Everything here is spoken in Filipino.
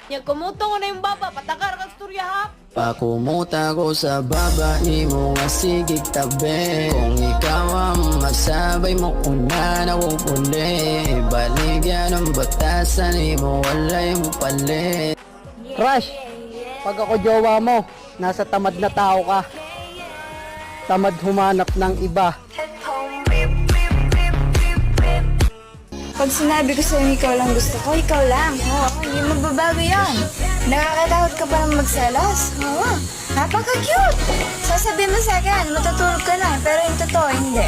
Nya kumuto ko na yung baba, patakar ka storya ha. Pakumuta ko sa baba, di mo nga sigig tabi. Kung ikaw ang masabay mo una na uli, baligyan ng batasan, di mo walay mo palit. Crush, pag ako jowa mo, nasa tamad na tao ka. Tamad humanap ng iba. Pag sinabi ko sa'yo ikaw lang gusto ko, ikaw lang. Oo, hindi magbabago yan. Nakakatakot ka pa ng magselos. Oo, napaka-cute. Sasabihin mo sa akin, matutulog ka na, pero yung totoo, hindi.